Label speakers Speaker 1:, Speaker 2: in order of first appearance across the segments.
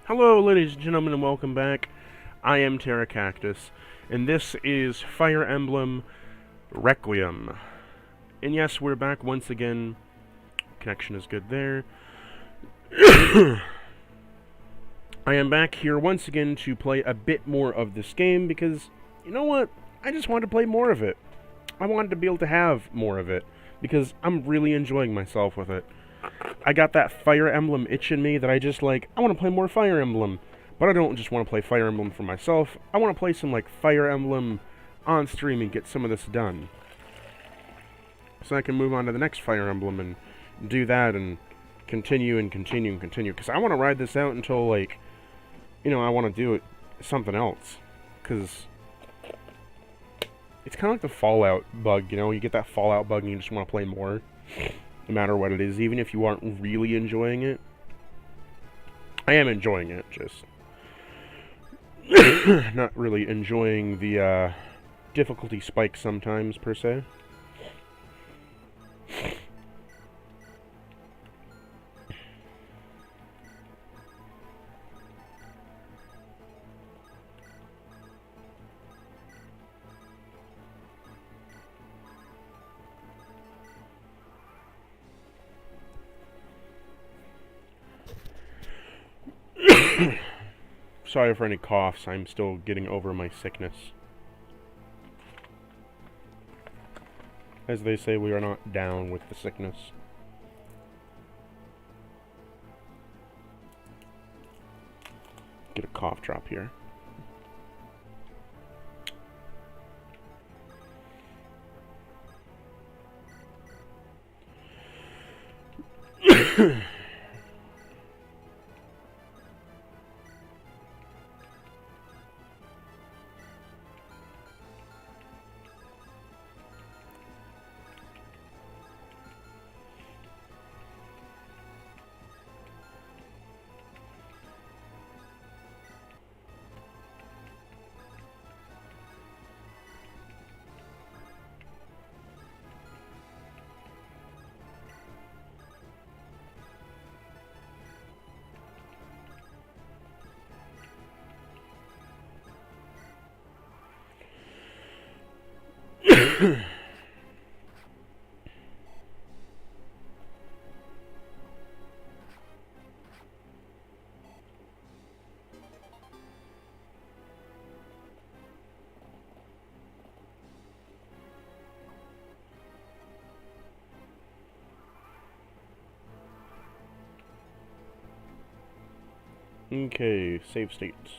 Speaker 1: Hello, ladies and gentlemen, and welcome back. I am Terra Cactus, and this is Fire Emblem Requiem. And yes, we're back once again. Connection is good there. I am back here once again to play a bit more of this game because, you know what? I just wanted to play more of it. I wanted to be able to have more of it because I'm really enjoying myself with it. I got that Fire Emblem itch in me that I want to play more Fire Emblem. But I don't just want to play Fire Emblem for myself. I want to play some, Fire Emblem on stream and get some of this done. So I can move on to the next Fire Emblem and do that and continue and continue and continue. Because I want to ride this out until, I want to do it something else. Because it's kind of like the Fallout bug, you get that Fallout bug and you just want to play more. No matter what it is, even if you aren't really enjoying it. I am enjoying it, just not really enjoying the difficulty spike sometimes, per se. Sorry for any coughs, I'm still getting over my sickness. As they say, we are not down with the sickness. Get a cough drop here. Okay, save states.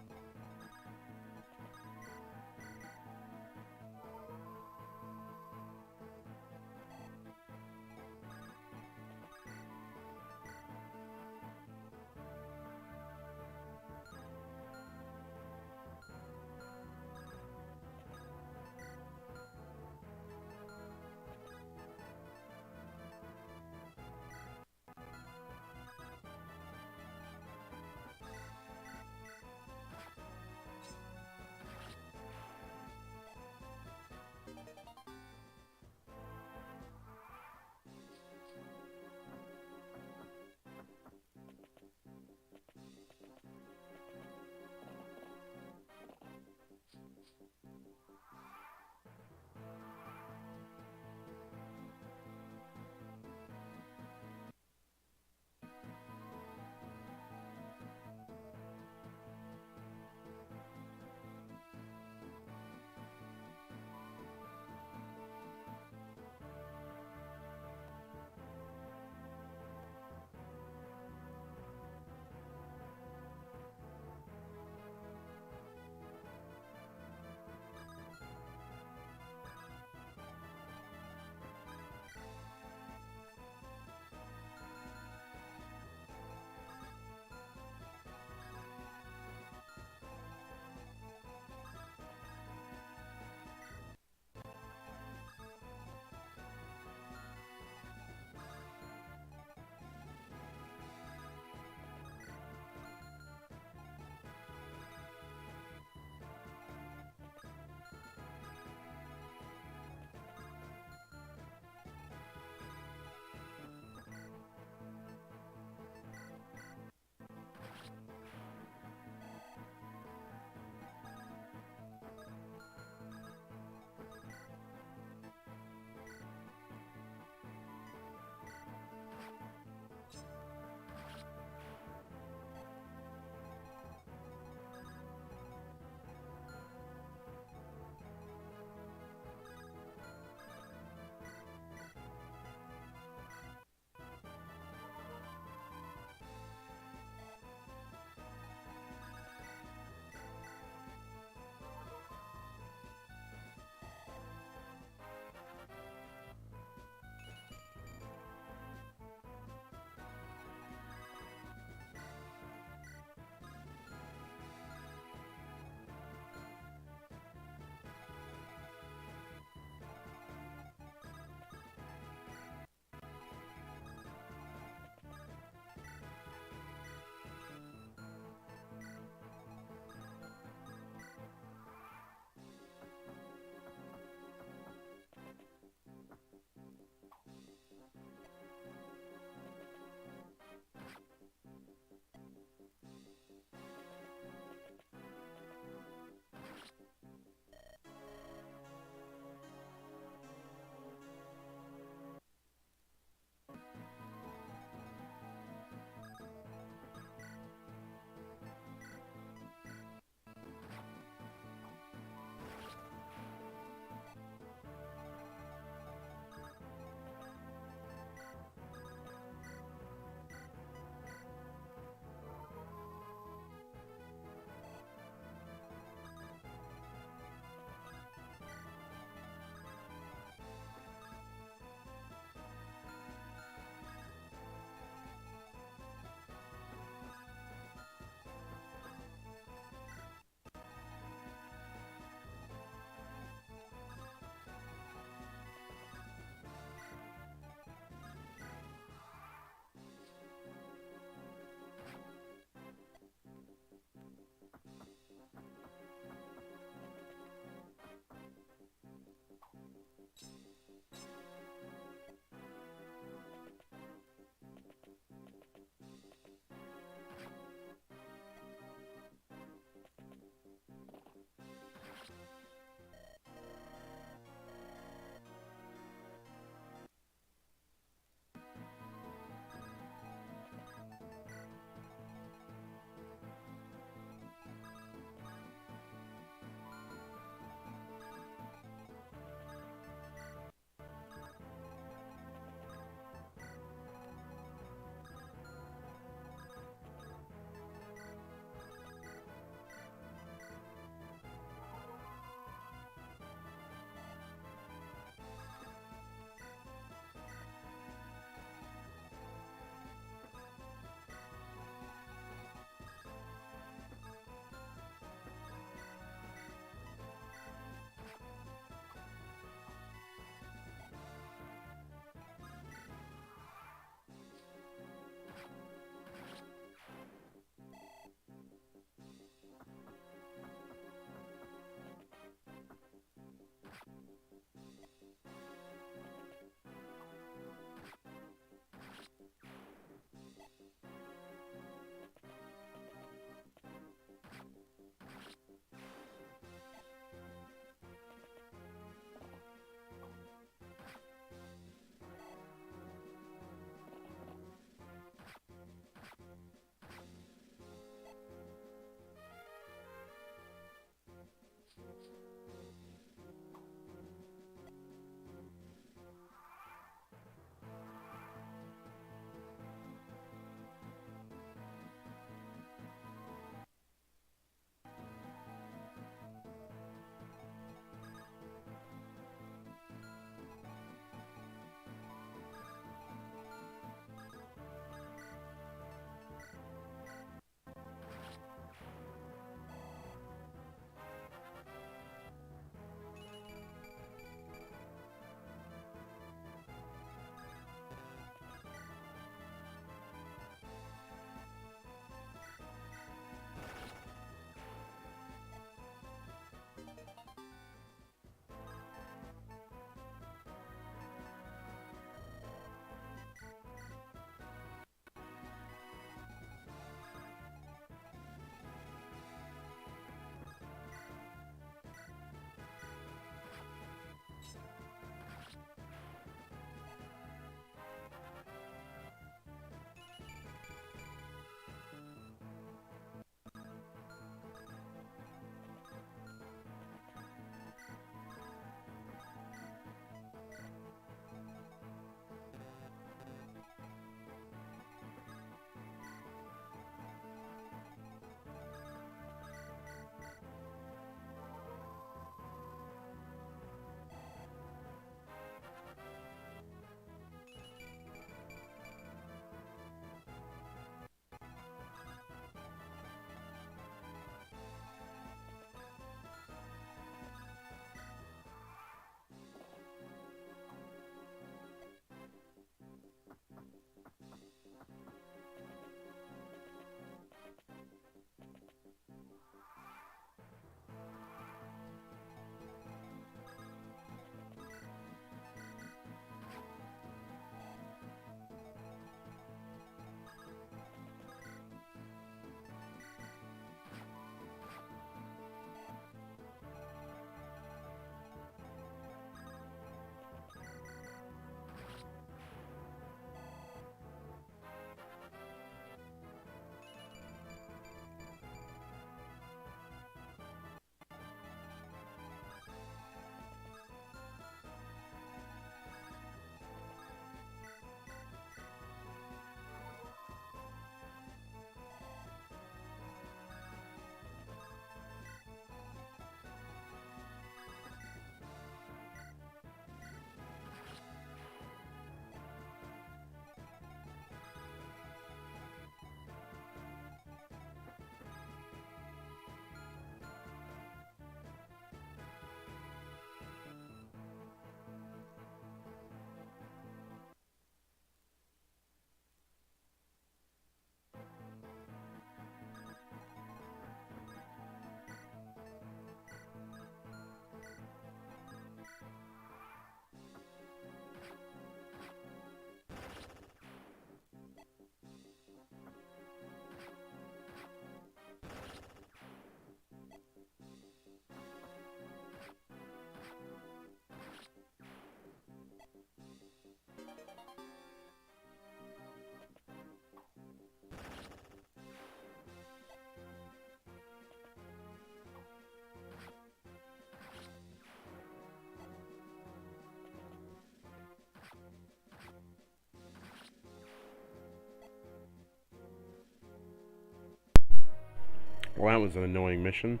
Speaker 1: Well, that was an annoying mission.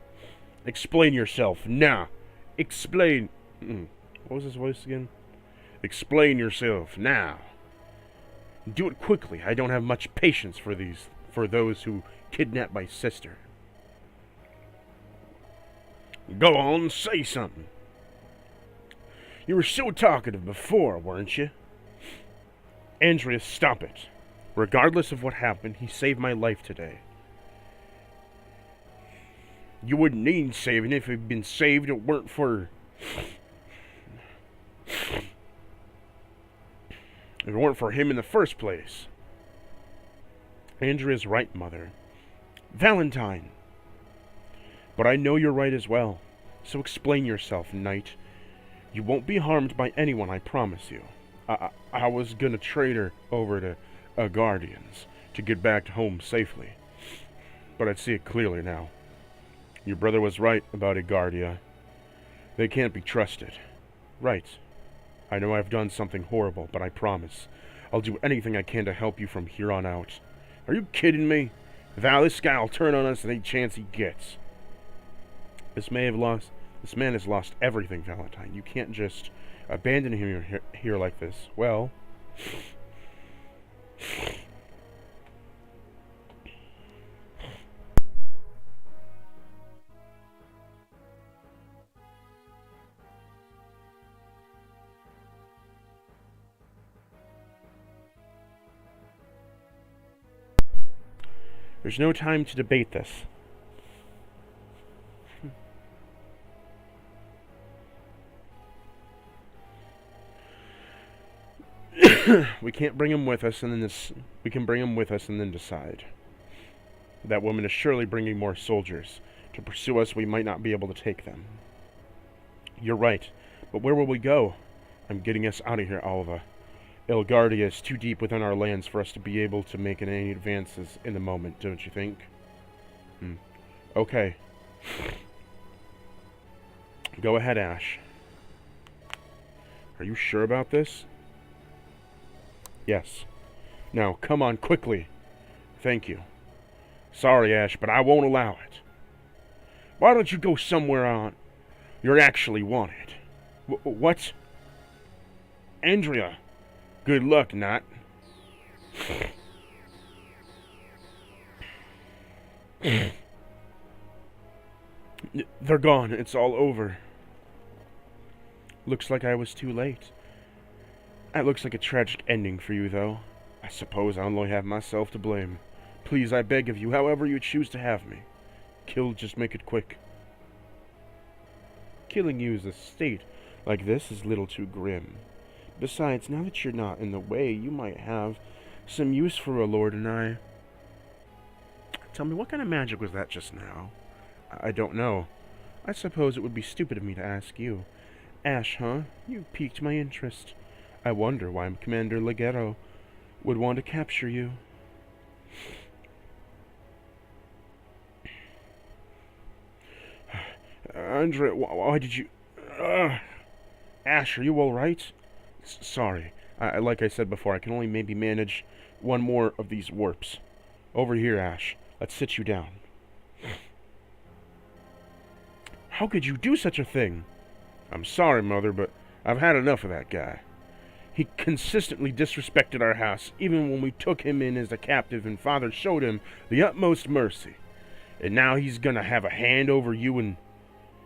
Speaker 1: Explain yourself, now. Explain. What was his voice again? Explain yourself, now. Do it quickly. I don't have much patience for those who kidnap my sister. Go on, say something. You were so talkative before, weren't you? Andreas, stop it. Regardless of what happened, he saved my life today. You wouldn't need saving if he'd been saved it weren't for... If it weren't for him in the first place. Andrea's right, Mother. Valentine. But I know you're right as well. So explain yourself, Knight. You won't be harmed by anyone, I promise you. I was gonna trade her over to Guardians to get back home safely. But I see it clearly now. Your brother was right about Egardia. They can't be trusted. Right. I know I've done something horrible, but I promise I'll do anything I can to help you from here on out. Are you kidding me? Val, this guy will turn on us any chance he gets. This man has lost everything, Valentine. You can't just abandon him here like this. Well... There's no time to debate this. We can't bring him with us, and then we can bring him with us and then decide. That woman is surely bringing more soldiers. To pursue us, we might not be able to take them. You're right, but where will we go? I'm getting us out of here, Alva. Elgardia is too deep within our lands for us to be able to make any advances in the moment, don't you think? Okay. Go ahead, Ash. Are you sure about this? Yes. Now, come on, quickly. Thank you. Sorry, Ash, but I won't allow it. Why don't you go somewhere on you're actually wanted? What? Andrea. Good luck, Nat. They're gone. It's all over. Looks like I was too late. That looks like a tragic ending for you, though. I suppose I only have myself to blame. Please, I beg of you, however you choose to have me. Kill, just make it quick. Killing you as a state like this is a little too grim. Besides, now that you're not in the way, you might have some use for a lord and I. Tell me, what kind of magic was that just now? I don't know. I suppose it would be stupid of me to ask you. Ash, huh? You piqued my interest. I wonder why Commander Leggero would want to capture you. Andre, why did you... Ash, are you alright? Sorry. Like I said before, I can only maybe manage one more of these warps. Over here, Ash. Let's sit you down. How could you do such a thing? I'm sorry, Mother, but I've had enough of that guy. He consistently disrespected our house, even when we took him in as a captive and Father showed him the utmost mercy. And now he's gonna have a hand over you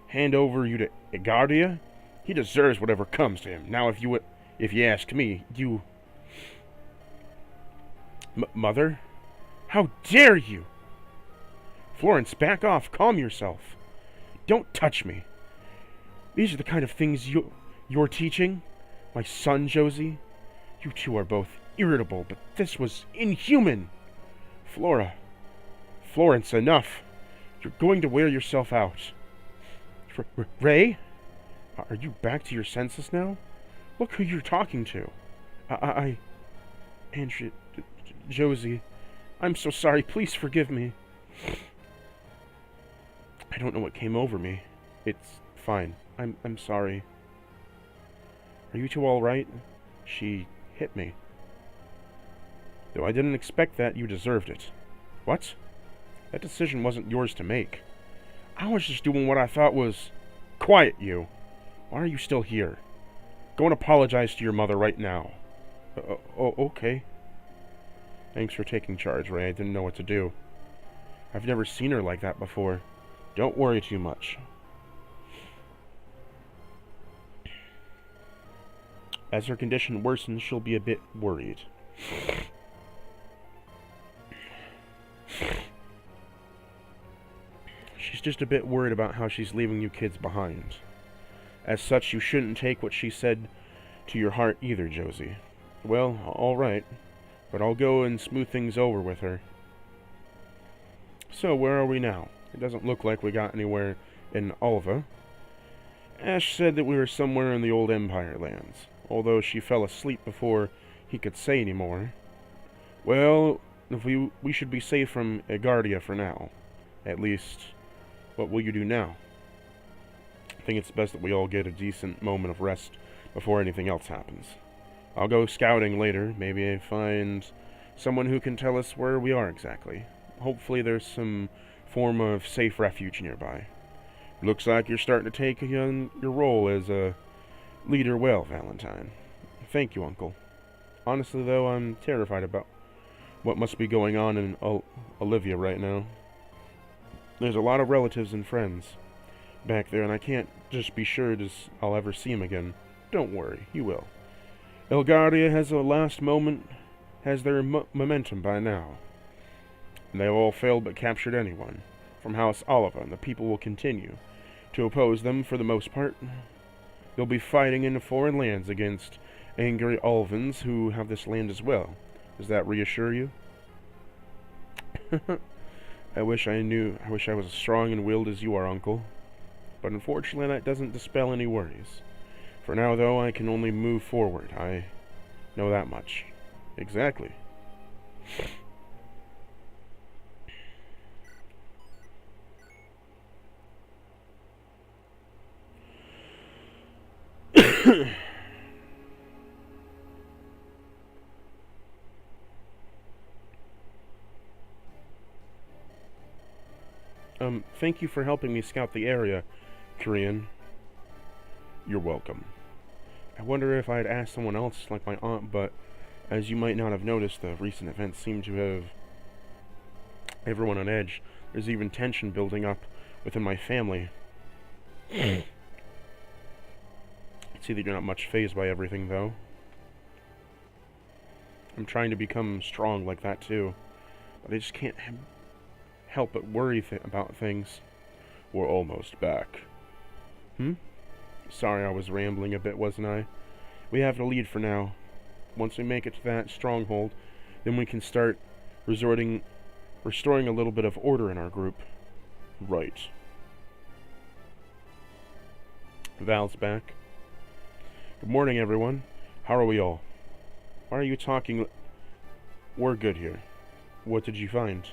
Speaker 1: to Egardia? He deserves whatever comes to him. Now, if you ask me, you... Mother? How dare you? Florence, back off. Calm yourself. Don't touch me. These are the kind of things you're teaching? My son, Josie? You two are both irritable, but this was inhuman. Florence, enough. You're going to wear yourself out. Ray? Are you back to your senses now? Look who you're talking to. Andrea... Josie. I'm so sorry. Please forgive me. I don't know what came over me. It's fine. I'm sorry. Are you two all right? She hit me. Though I didn't expect that, you deserved it. What? That decision wasn't yours to make. I was just doing what I thought was... Quiet, you! Why are you still here? Go and apologize to your mother right now. Okay. Thanks for taking charge, Ray. I didn't know what to do. I've never seen her like that before. Don't worry too much. As her condition worsens, she'll be a bit worried. She's just a bit worried about how she's leaving you kids behind. As such, you shouldn't take what she said to your heart either, Josie. Well, alright. But I'll go and smooth things over with her. So, where are we now? It doesn't look like we got anywhere in Alva. Ash said that we were somewhere in the old Empire lands, although she fell asleep before he could say any more. Well, if we should be safe from Egardia for now. At least, what will you do now? I think it's best that we all get a decent moment of rest before anything else happens. I'll go scouting later. Maybe I find someone who can tell us where we are exactly. Hopefully there's some form of safe refuge nearby. Looks like you're starting to take your role as a leader well, Valentine. Thank you, Uncle. Honestly, though, I'm terrified about what must be going on in Olivia right now. There's a lot of relatives and friends back there, and I can't just be sure I'll ever see him again. Don't worry, you will. Elgardia has their momentum by now. And they've all failed but captured anyone from House Oliva, and the people will continue to oppose them for the most part. They'll be fighting in foreign lands against angry Alvins who have this land as well. Does that reassure you? I wish I was as strong and willed as you are, Uncle. But unfortunately, that doesn't dispel any worries. For now, though, I can only move forward. I know that much. Exactly. Thank you for helping me scout the area, Korean. You're welcome. I wonder if I'd ask someone else, like my aunt, but as you might not have noticed, the recent events seem to have everyone on edge. There's even tension building up within my family. I see that you're not much fazed by everything, though. I'm trying to become strong like that, too. But I just can't help but worry about things. We're almost back. Sorry, I was rambling a bit, wasn't I? We have the lead for now. Once we make it to that stronghold, then we can start restoring a little bit of order in our group. Right. Val's back. Good morning, everyone. How are we all? Why are you talking? We're good here. What did you find?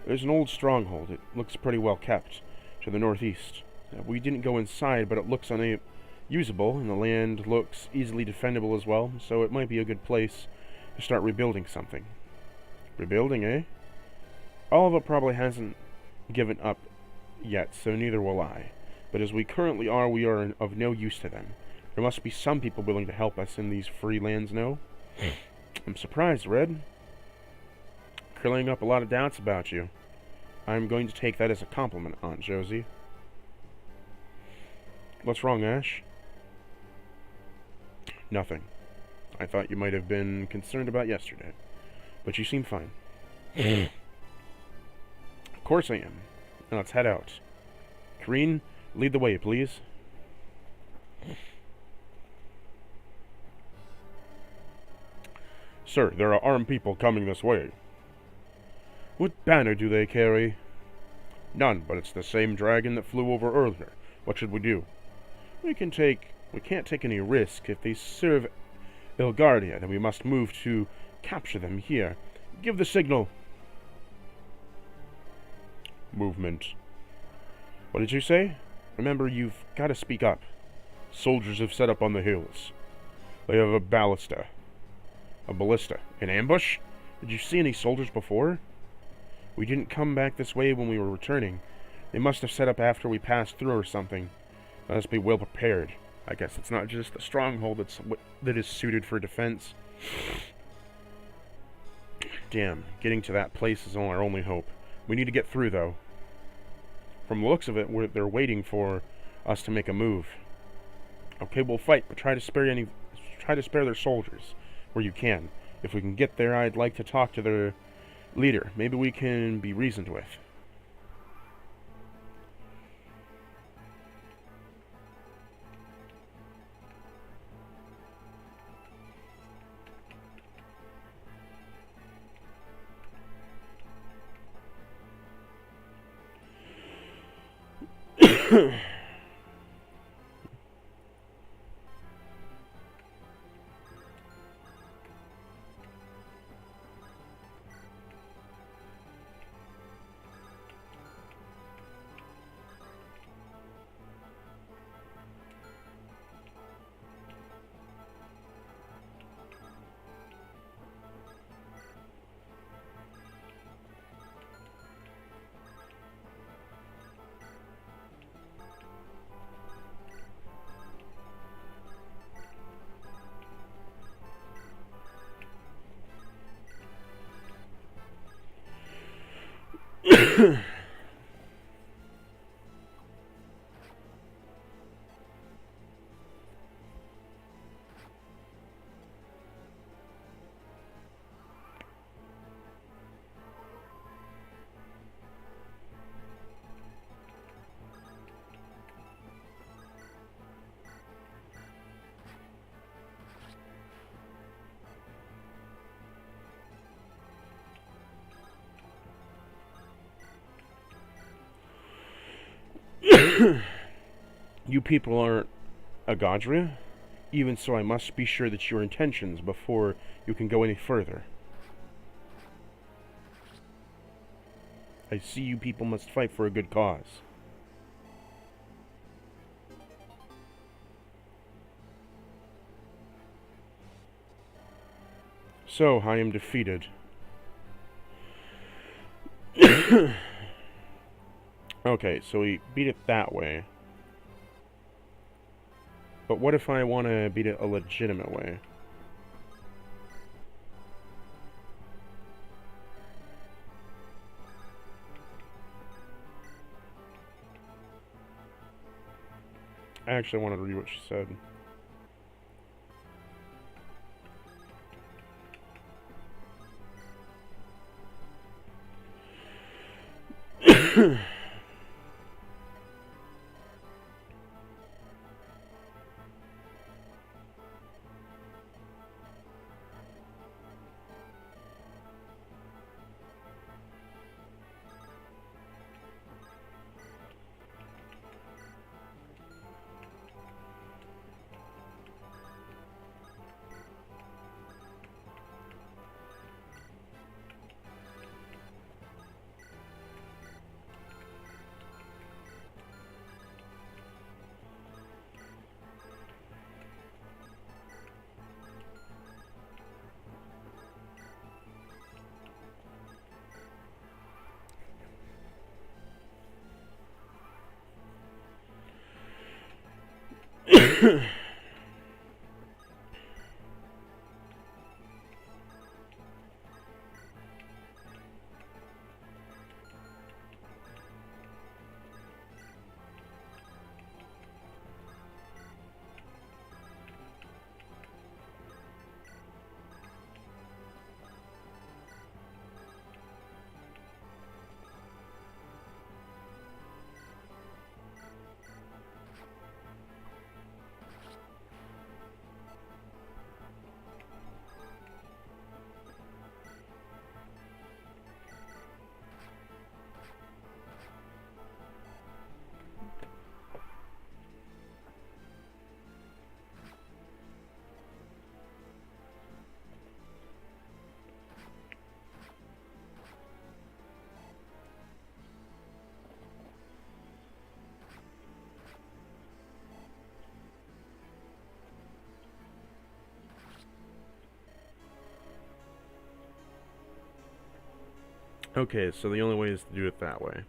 Speaker 1: There's an old stronghold. It looks pretty well kept, to the northeast. We didn't go inside, but it looks usable, and the land looks easily defendable as well, so it might be a good place to start rebuilding something. Rebuilding, eh? Oliva probably hasn't given up yet, so neither will I. But as we currently are, we are of no use to them. There must be some people willing to help us in these free lands, no? I'm surprised, Red. Clearing up a lot of doubts about you. I'm going to take that as a compliment, Aunt Josie. What's wrong, Ash? Nothing. I thought you might have been concerned about yesterday. But you seem fine. Of course I am. Now let's head out. Kareen, lead the way, please. Sir, there are armed people coming this way. What banner do they carry? None, but it's the same dragon that flew over earlier. What should we do? We can't take any risk. If they serve Elgardia, then we must move to capture them here. Give the signal. Movement. What did you say? Remember, you've got to speak up. Soldiers have set up on the hills. They have a ballista. A ballista. An ambush? Did you see any soldiers before? We didn't come back this way when we were returning. They must have set up after we passed through or something. Let us be well prepared. I guess it's not just a stronghold that is suited for defense. Damn, getting to that place is our only hope. We need to get through, though. From the looks of it, they're waiting for us to make a move. Okay, we'll fight, but try to spare their soldiers where you can. If we can get there, I'd like to talk to their leader. Maybe we can be reasoned with. You people aren't Agadria? Even so, I must be sure that your intentions before you can go any further. I see you people must fight for a good cause. So, I am defeated. Okay, so we beat it that way. But what if I want to beat it a legitimate way? I actually wanted to read what she said. Okay, so the only way is to do it that way.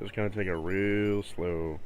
Speaker 1: Just gonna take it real slow.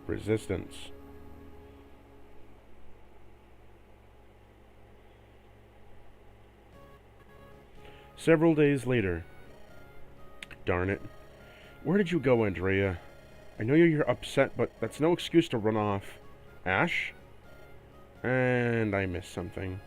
Speaker 1: Resistance. Several days later. Darn it. Where did you go, Andrea? I know you're upset, but that's no excuse to run off. Ash? And I missed something.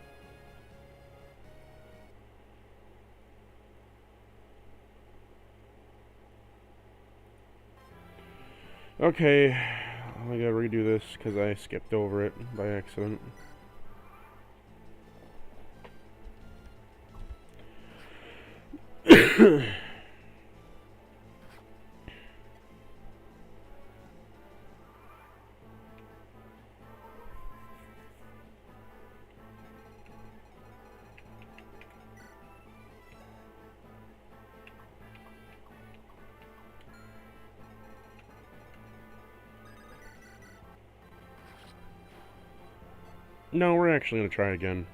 Speaker 1: Okay, I gotta redo this because I skipped over it by accident. No, we're actually gonna try again.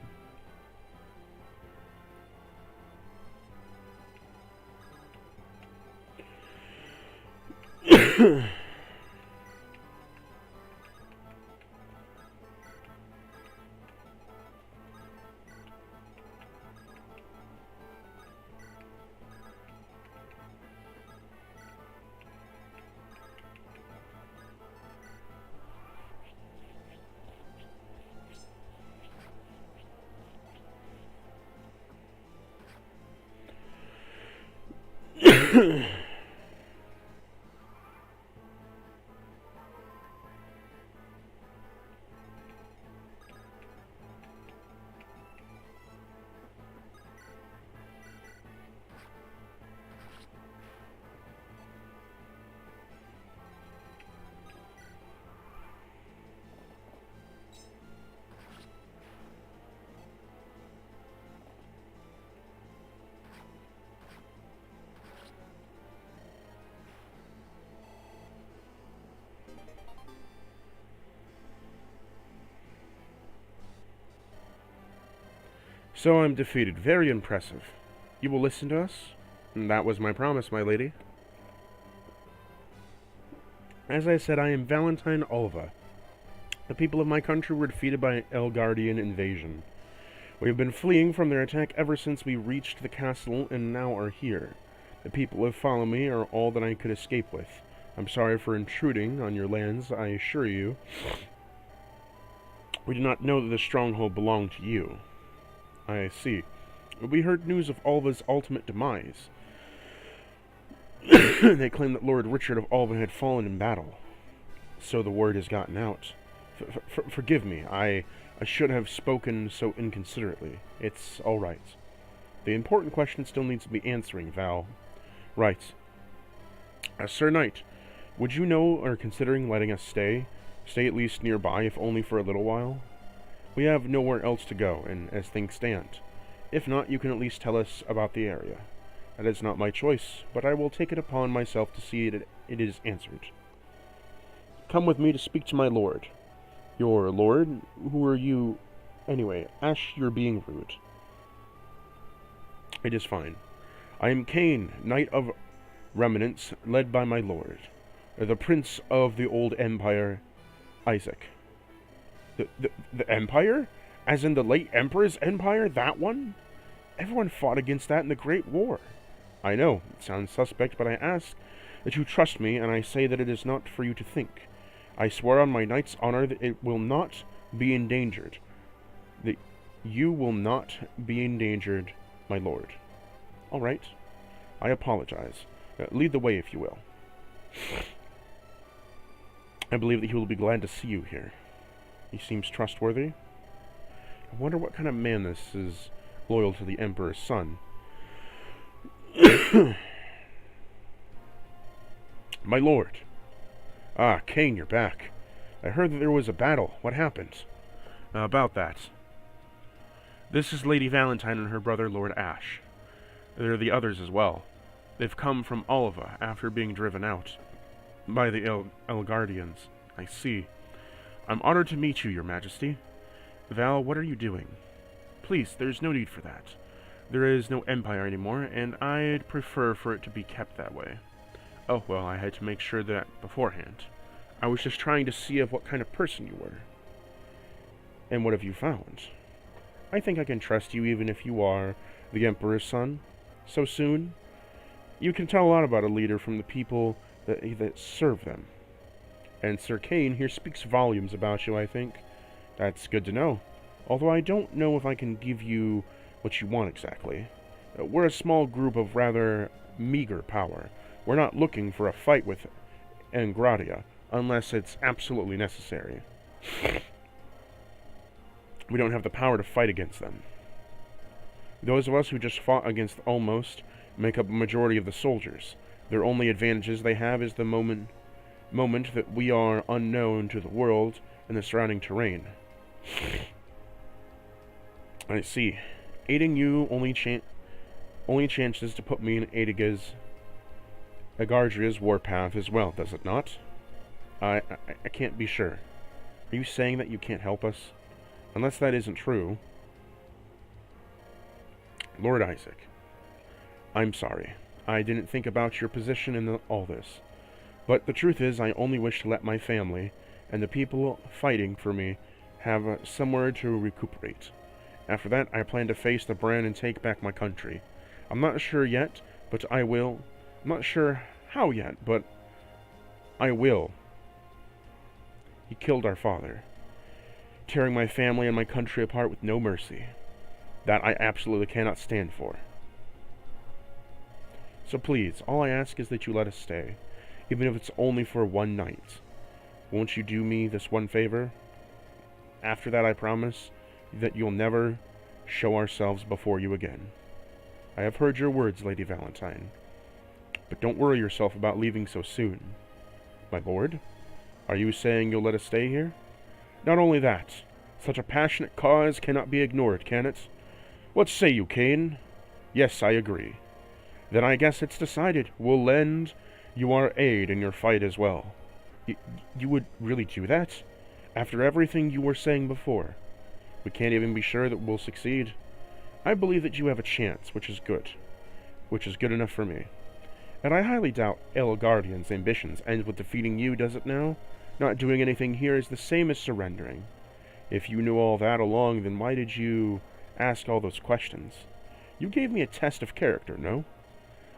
Speaker 1: So I'm defeated. Very impressive. You will listen to us? And that was my promise, my lady. As I said, I am Valentine Alva. The people of my country were defeated by an Elgardian invasion. We have been fleeing from their attack ever since we reached the castle and now are here. The people who follow me are all that I could escape with. I'm sorry for intruding on your lands, I assure you. We did not know that the stronghold belonged to you. I see. We heard news of Alva's ultimate demise. They claim that Lord Richard of Alva had fallen in battle. So the word has gotten out. Forgive me, I should have spoken so inconsiderately. It's all right. The important question still needs to be answering, Val. Right. Sir Knight, would you know or considering letting us stay? Stay at least nearby, if only for a little while? We have nowhere else to go, and as things stand. If not, you can at least tell us about the area. That is not my choice, but I will take it upon myself to see it is answered. Come with me to speak to my lord. Your lord? Who are you? Anyway, Ash, you're being rude. It is fine. I am Cain, Knight of Remnants, led by my lord, the Prince of the Old Empire, Isaac. The Empire? As in the late Emperor's Empire? That one? Everyone fought against that in the Great War. I know, it sounds suspect, but I ask that you trust me, and I say that it is not for you to think. I swear on my knight's honor that it will not be endangered. That you will not be endangered, my lord. All right. I apologize. Lead the way, if you will. I believe that he will be glad to see you here. He seems trustworthy. I wonder what kind of man this is, loyal to the Emperor's son. My lord. Ah, Cain, you're back. I heard that there was a battle. What happened? About that. This is Lady Valentine and her brother, Lord Ash. There are the others as well. They've come from Alva after being driven out by the Elgardians. I see. I'm honored to meet you, Your Majesty. Val, what are you doing? Please, there's no need for that. There is no empire anymore, and I'd prefer for it to be kept that way. Oh, well, I had to make sure that beforehand. I was just trying to see of what kind of person you were. And what have you found? I think I can trust you even if you are the Emperor's son. So soon? You can tell a lot about a leader from the people that serve them. And Sir Kane here speaks volumes about you, I think. That's good to know. Although I don't know if I can give you what you want exactly. We're a small group of rather meager power. We're not looking for a fight with Angradia, unless it's absolutely necessary. We don't have the power to fight against them. Those of us who just fought against Almost make up a majority of the soldiers. Their only advantages they have is the moment that we are unknown to the world and the surrounding terrain. I see. Aiding you only chances to put me in Agardria's warpath as well, does it not? I can't be sure. Are you saying that you can't help us? Unless that isn't true. Lord Isaac, I'm sorry. I didn't think about your position in all this. But the truth is, I only wish to let my family and the people fighting for me have somewhere to recuperate. After that, I plan to face the brand and take back my country. I'm not sure yet, but I will. I'm not sure how yet, but I will. He killed our father, tearing my family and my country apart with no mercy. That I absolutely cannot stand for. So please, all I ask is that you let us stay, even if it's only for one night. Won't you do me this one favor? After that, I promise that you'll never show ourselves before you again. I have heard your words, Lady Valentine, but don't worry yourself about leaving so soon. My lord, are you saying you'll let us stay here? Not only that, such a passionate cause cannot be ignored, can it? What say you, Kane? Yes, I agree. Then I guess it's decided. We'll lend you our aid in your fight as well. You would really do that? After everything you were saying before? We can't even be sure that we'll succeed. I believe that you have a chance, which is good. Which is good enough for me. And I highly doubt El Guardian's ambitions end with defeating you, does it now? Not doing anything here is the same as surrendering. If you knew all that along, then why did you ask all those questions? You gave me a test of character, no?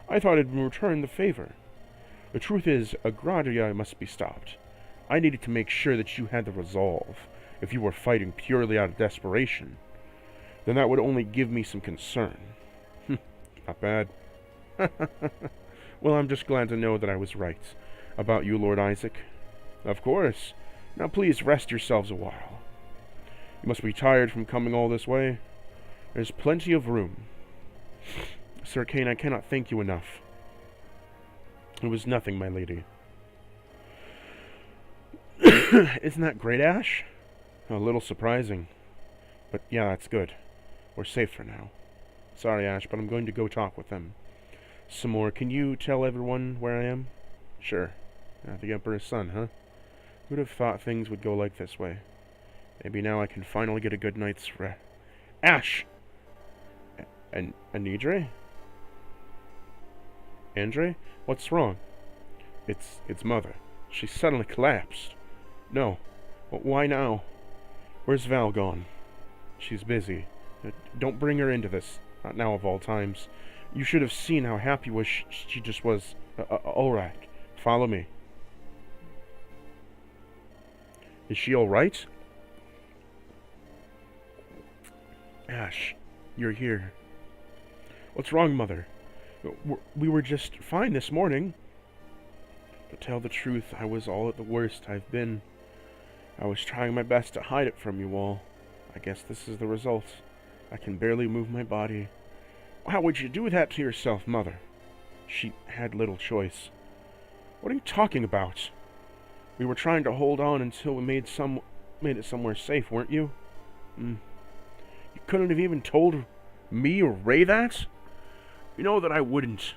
Speaker 1: I thought I'd return the favor. The truth is, Agradia must be stopped. I needed to make sure that you had the resolve. If you were fighting purely out of desperation, then that would only give me some concern. Not bad. Well, I'm just glad to know that I was right about you, Lord Isaac. Of course. Now please rest yourselves a while. You must be tired from coming all this way. There's plenty of room. Sir Kane, I cannot thank you enough. It was nothing, my lady. Isn't that great, Ash? A little surprising. But yeah, that's good. We're safe for now. Sorry, Ash, but I'm going to go talk with them. Some more. Can you tell everyone where I am? Sure. The Emperor's son, huh? Who'd have thought things would go like this way? Maybe now I can finally get a good night's rest. Ash! Anidre? Andre? What's wrong? It's Mother. She suddenly collapsed. No. Why now? Where's Val gone? She's busy. Don't bring her into this. Not now of all times. You should have seen how happy she just was. Alright. Follow me. Is she alright? Ash, you're here. What's wrong, Mother? We were just fine this morning. To tell the truth, I was all at the worst I've been. I was trying my best to hide it from you all. I guess this is the result. I can barely move my body. How would you do that to yourself, Mother? She had little choice. What are you talking about? We were trying to hold on until we made it somewhere safe, weren't you? You couldn't have even told me or Ray that? You know that I wouldn't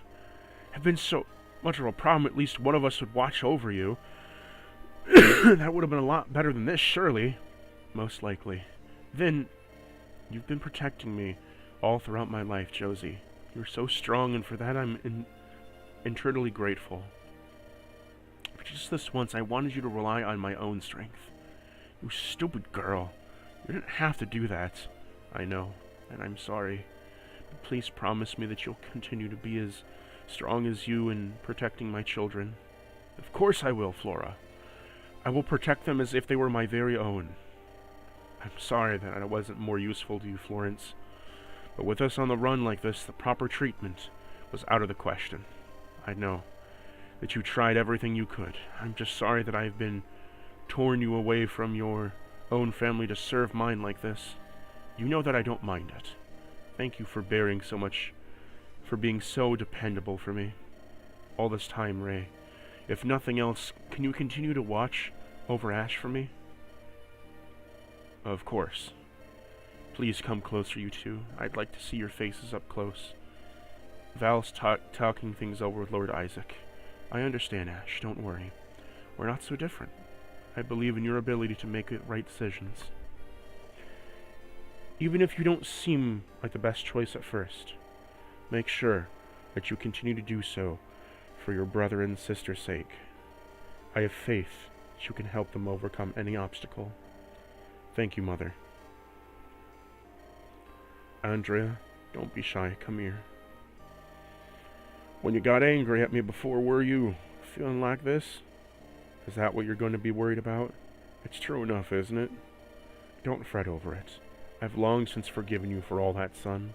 Speaker 1: have been so much of a problem. At least one of us would watch over you. That would have been a lot better than this, surely. Most likely. Then, you've been protecting me all throughout my life, Josie. You're so strong, and for that I'm eternally grateful. But just this once, I wanted you to rely on my own strength. You stupid girl. You didn't have to do that. I know, and I'm sorry. But please promise me that you'll continue to be as strong as you in protecting my children. Of course I will, Flora. I will protect them as if they were my very own. I'm sorry that I wasn't more useful to you, Florence. But with us on the run like this, the proper treatment was out of the question. I know that you tried everything you could. I'm just sorry that I've been torn you away from your own family to serve mine like this. You know that I don't mind it. Thank you for bearing so much, for being so dependable for me. All this time, Ray. If nothing else, can you continue to watch over Ash for me? Of course. Please come closer, you two. I'd like to see your faces up close. Val's talking things over with Lord Isaac. I understand, Ash. Don't worry. We're not so different. I believe in your ability to make the right decisions. Even if you don't seem like the best choice at first, make sure that you continue to do so for your brother and sister's sake. I have faith that you can help them overcome any obstacle. Thank you, Mother. Andrea, don't be shy. Come here. When you got angry at me before, were you feeling like this? Is that what you're going to be worried about? It's true enough, isn't it? Don't fret over it. I've long since forgiven you for all that, son.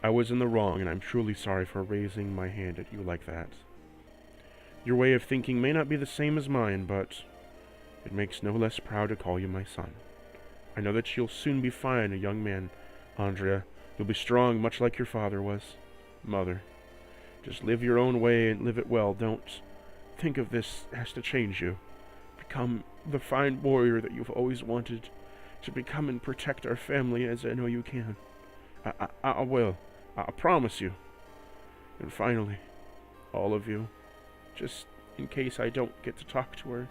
Speaker 1: I was in the wrong, and I'm truly sorry for raising my hand at you like that. Your way of thinking may not be the same as mine, but it makes no less proud to call you my son. I know that you'll soon be fine, a young man, Andrea. You'll be strong, much like your father was. Mother, just live your own way and live it well. Don't think of this as to change you. Become the fine warrior that you've always wanted to become and protect our family as I know you can. I will. I promise you. And finally, all of you, just in case I don't get to talk to her,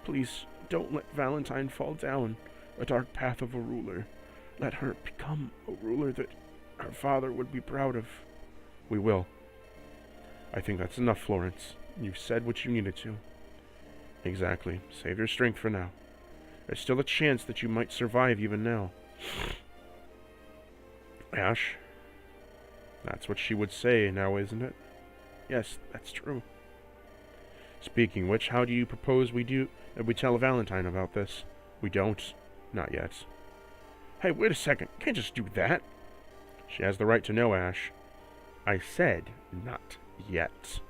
Speaker 1: please don't let Valentine fall down a dark path of a ruler. Let her become a ruler that her father would be proud of. We will. I think that's enough, Florence. You've said what you needed to. Exactly. Save your strength for now. There's still a chance that you might survive even now. Ash? That's what she would say now, isn't it? Yes, that's true. Speaking which, how do you propose we tell Valentine about this? We don't. Not yet. Hey, wait a second. You can't just do that. She has the right to know, Ash. I said not yet.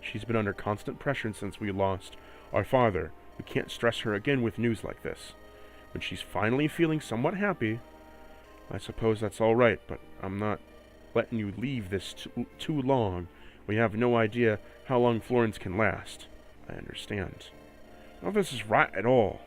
Speaker 1: She's been under constant pressure since we lost our father. We can't stress her again with news like this. When she's finally feeling somewhat happy, I suppose that's all right, but I'm not letting you leave this too long. We have no idea how long Florence can last. I understand. None of this is right at all.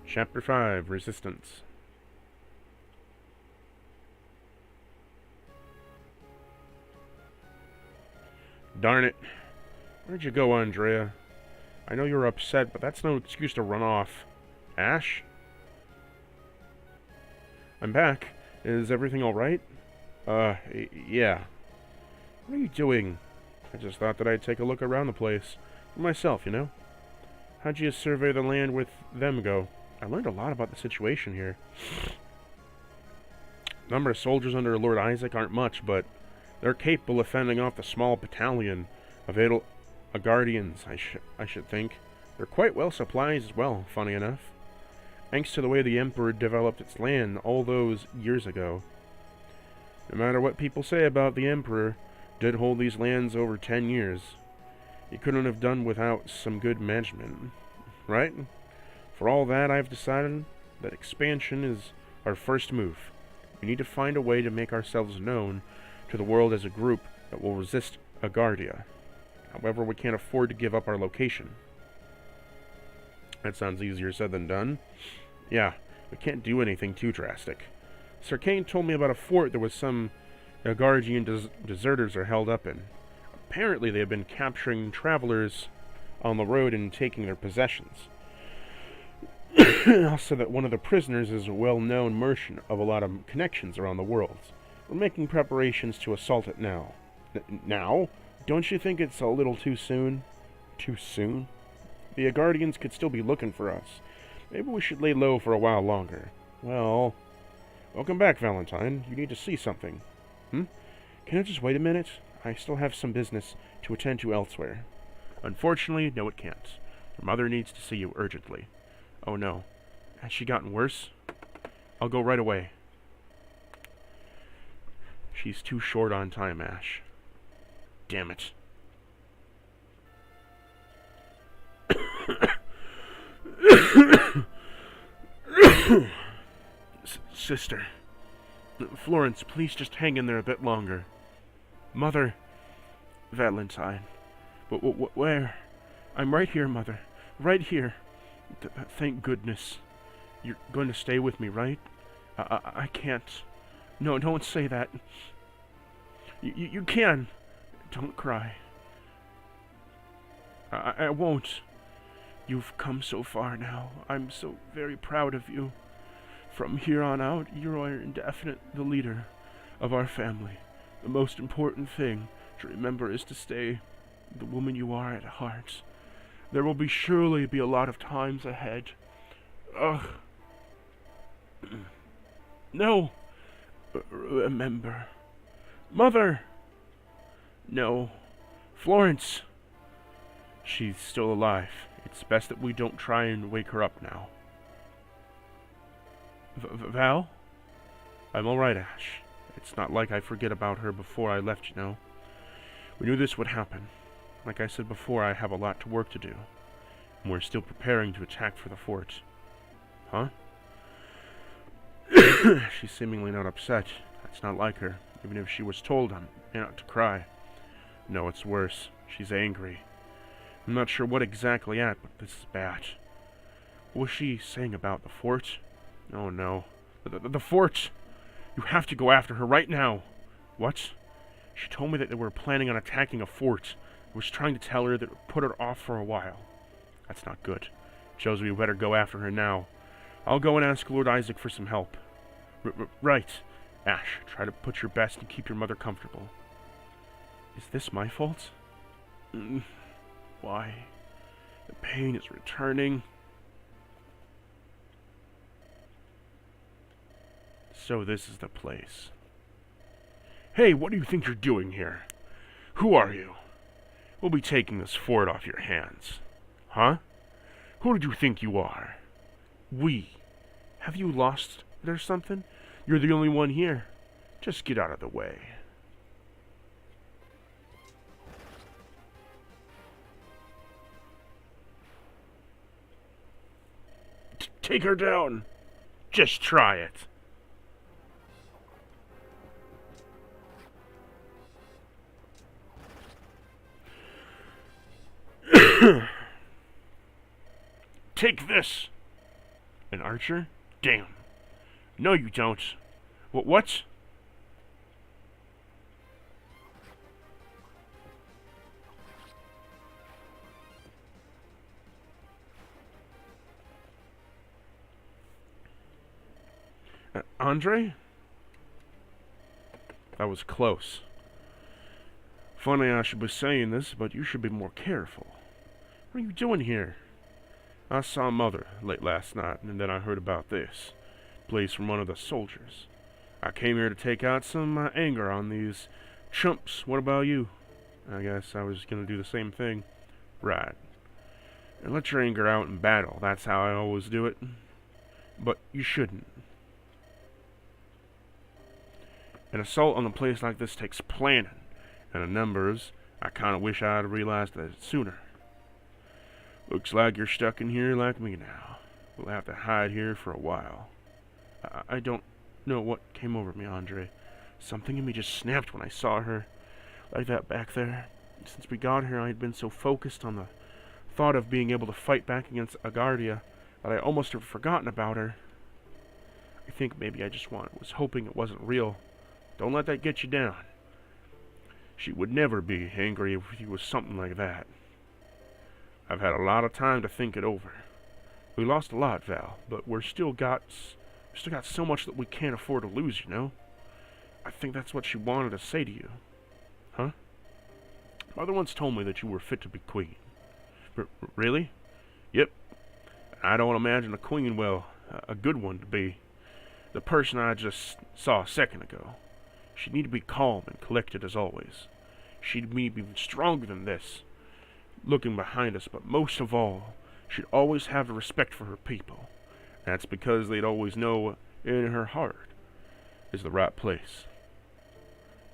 Speaker 1: Chapter 5, Resistance. Darn it. Where'd you go, Andrea? I know you're upset, but that's no excuse to run off. Ash? I'm back. Is everything alright? Yeah. What are you doing? I just thought that I'd take a look around the place. For myself, you know? How'd you survey the land with them go? I learned a lot about the situation here. The number of soldiers under Lord Isaac aren't much, but they're capable of fending off the small battalion of Guardians, I should think. They're quite well supplied as well, funny enough. Thanks to the way the Emperor developed its land all those years ago. No matter what people say about the Emperor, did hold these lands over 10 years. He couldn't have done without some good management, right? For all that, I've decided that expansion is our first move. We need to find a way to make ourselves known to the world as a group that will resist Agardia. However, we can't afford to give up our location. That sounds easier said than done. Yeah, we can't do anything too drastic. Sir Kane told me about a fort there was some Guardian deserters are held up in. Apparently they have been capturing travelers on the road and taking their possessions. Also that one of the prisoners is a well-known merchant of a lot of connections around the world. We're making preparations to assault it now. Now? Don't you think it's a little too soon? Too soon? The Guardians could still be looking for us. Maybe we should lay low for a while longer. Well, welcome back, Valentine. You need to see something. Can it just wait a minute? I still have some business to attend to elsewhere. Unfortunately, no it can't. Your mother needs to see you urgently. Oh no. Has she gotten worse? I'll go right away. She's too short on time, Ash. Damn it. Sister. Florence, please just hang in there a bit longer. Mother. Valentine. Where? I'm right here, Mother. Right here. Thank goodness. You're going to stay with me, right? I can't. No, don't say that. You can. Don't cry. I won't. You've come so far now. I'm so very proud of you. From here on out, you are indefinitely the leader of our family. The most important thing to remember is to stay the woman you are at heart. There will surely be a lot of times ahead. Ugh. No. Remember. Mother! No. Florence! She's still alive. It's best that we don't try and wake her up now. Val? I'm alright, Ash. It's not like I forget about her before I left, you know. We knew this would happen. Like I said before, I have a lot of work to do. And we're still preparing to attack for the fort. Huh? She's seemingly not upset. That's not like her. Even if she was told not to cry. No, it's worse. She's angry. I'm not sure what exactly at, but this is bad. What was she saying about the fort? Oh no. The fort! You have to go after her right now. What? She told me that they were planning on attacking a fort. I was trying to tell her that it would put her off for a while. That's not good. Shows we better go after her now. I'll go and ask Lord Isaac for some help. Right. Ash, try to put your best and keep your mother comfortable. Is this my fault? Why? The pain is returning. So this is the place. Hey, what do you think you're doing here? Who are you? We'll be taking this fort off your hands. Huh? Who did you think you are? We. Have you lost it or something? You're the only one here. Just get out of the way. Take her down. Just try it. Take this. An archer? Damn. No, you don't. What? Andre? That was close. Funny I should be saying this, but you should be more careful. What are you doing here? I saw Mother late last night, and then I heard about this. Place from one of the soldiers. I came here to take out some of my anger on these chumps. What about you? I guess I was gonna do the same thing. Right. And let your anger out in battle. That's how I always do it. But you shouldn't. An assault on a place like this takes planning. And in numbers, I kinda wish I'd realized that sooner. Looks like you're stuck in here like me now. We'll have to hide here for a while. I don't know what came over me, Andre. Something in me just snapped when I saw her like that back there. Since we got here, I had been so focused on the thought of being able to fight back against Agardia that I almost have forgotten about her. I think maybe I just was hoping it wasn't real. Don't let that get you down. She would never be angry with you with something like that. I've had a lot of time to think it over. We lost a lot, Val, but we've still got so much that we can't afford to lose, you know? I think that's what she wanted to say to you. Huh? Mother once told me that you were fit to be queen. Really? Yep. I don't imagine a queen, well, a good one to be. The person I just saw a second ago. She'd need to be calm and collected as always. She'd be even stronger than this, looking behind us, but most of all, she'd always have the respect for her people. That's because they'd always know in her heart is the right place.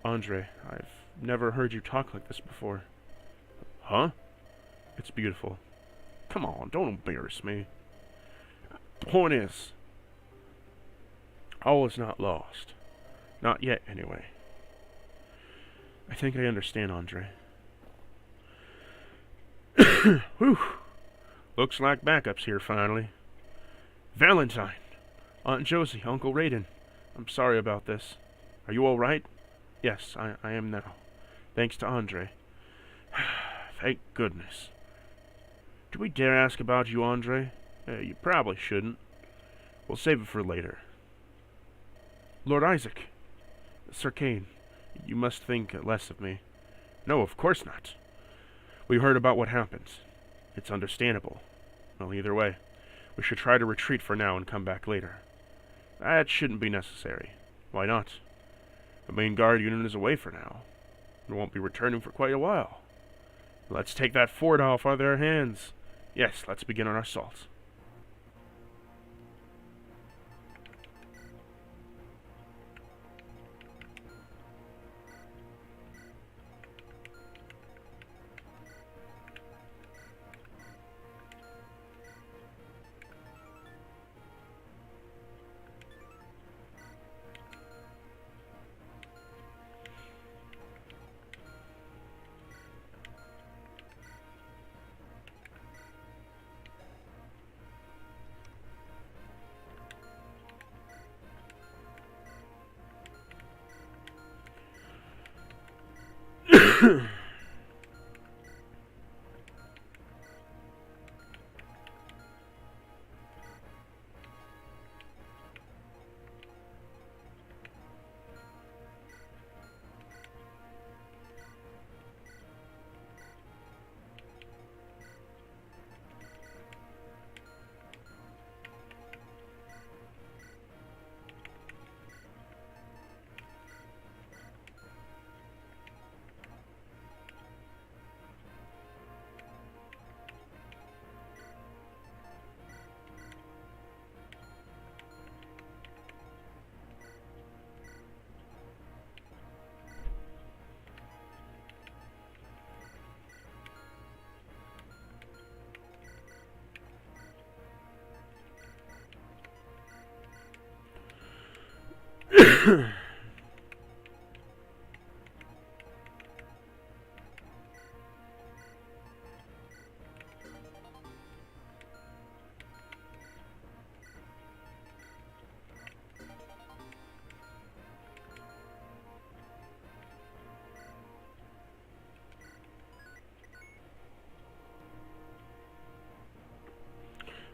Speaker 1: Andre, I've never heard you talk like this before. Huh? It's beautiful. Come on, don't embarrass me. Point is, all is not lost. Not yet, anyway. I think I understand, Andre. Whew. Looks like backup's here finally. Valentine! Aunt Josie, Uncle Raiden. I'm sorry about this. Are you all right? Yes, I am now. Thanks to Andre. Thank goodness. Do we dare ask about you, Andre? You probably shouldn't. We'll save it for later. Lord Isaac. Sir Kane, you must think less of me. No, of course not. We heard about what happened. It's understandable. Well, either way, we should try to retreat for now and come back later. That shouldn't be necessary. Why not? The main guard unit is away for now. It won't be returning for quite a while. Let's take that fort off of their hands. Yes, let's begin our assault.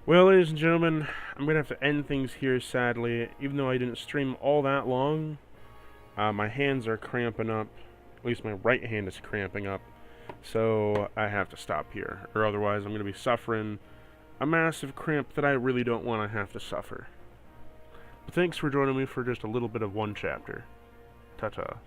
Speaker 1: Well, ladies and gentlemen, I'm going to have to end things here, sadly. Even though I didn't stream all that long, my hands are cramping up. At least my right hand is cramping up. So I have to stop here, or otherwise I'm going to be suffering a massive cramp that I really don't want to have to suffer. But thanks for joining me for just a little bit of one chapter. Ta-ta.